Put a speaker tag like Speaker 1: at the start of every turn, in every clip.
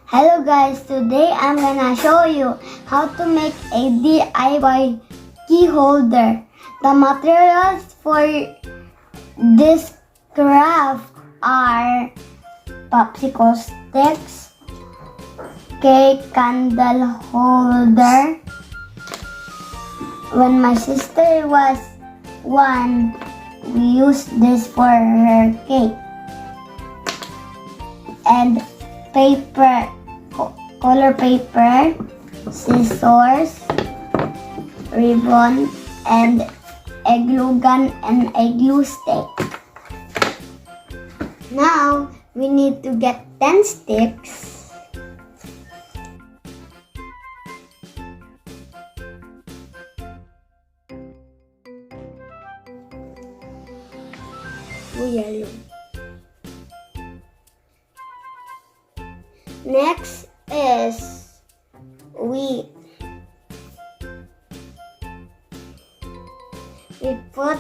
Speaker 1: Hello guys, today I'm gonna show you how to make a DIY key holder. The materials for this craft are popsicle sticks, cake candle holder. When my sister was 1, we used this for her cake. And paper, color paper, scissors, ribbon, and a glue gun and a glue stick. Now, we need to get 10 sticks. Yellow. Next is wheat. We put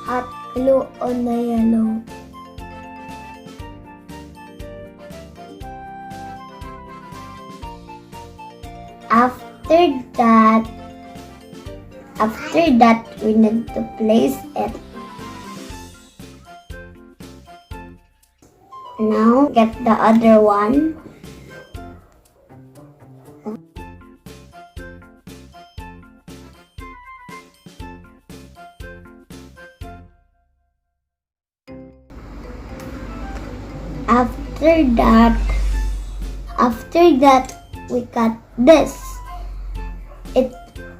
Speaker 1: hot glue on the yellow. After that, we need to place it. Now, get the other one. After that, we cut this.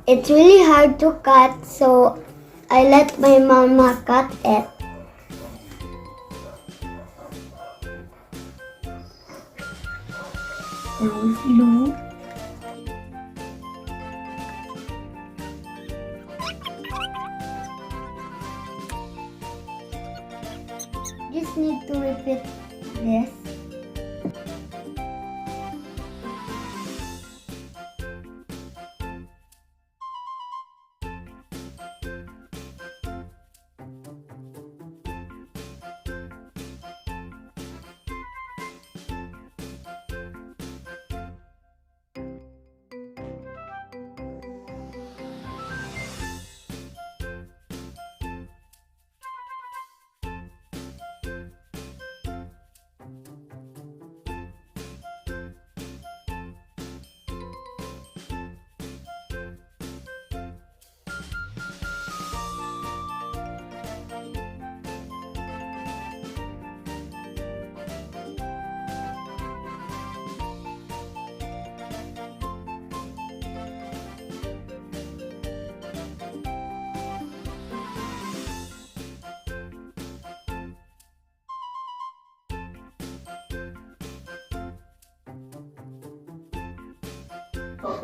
Speaker 1: It's really hard to cut, so I let my mama cut it. Glue. Just need to repeat this.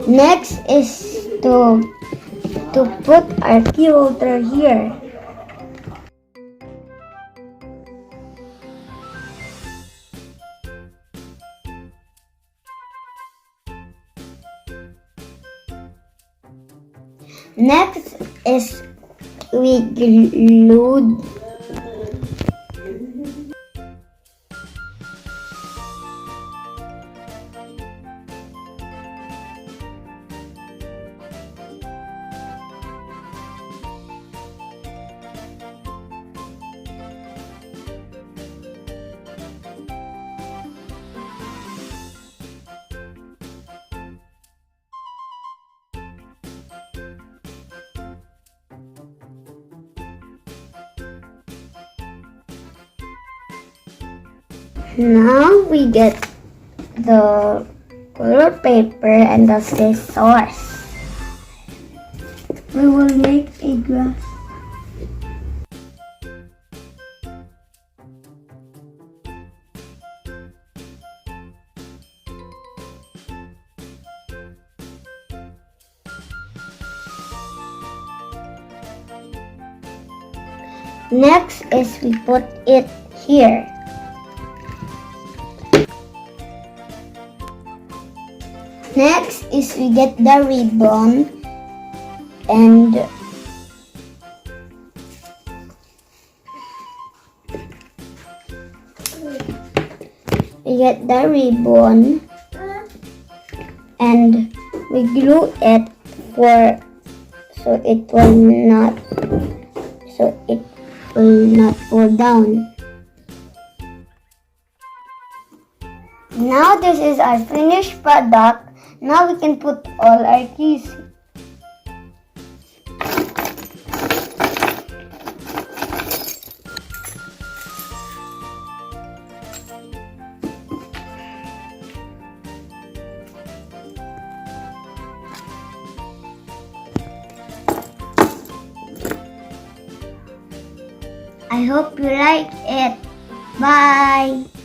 Speaker 1: Next is to put our key holder here. Next is we glued Now we get the color paper and the scissors. We will make a glass. Next is we put it here. Next is we get the ribbon and we get the ribbon and we glue it so it will not fall down. Now this is our finished product. Now we can put all our keys. I hope you like it. Bye!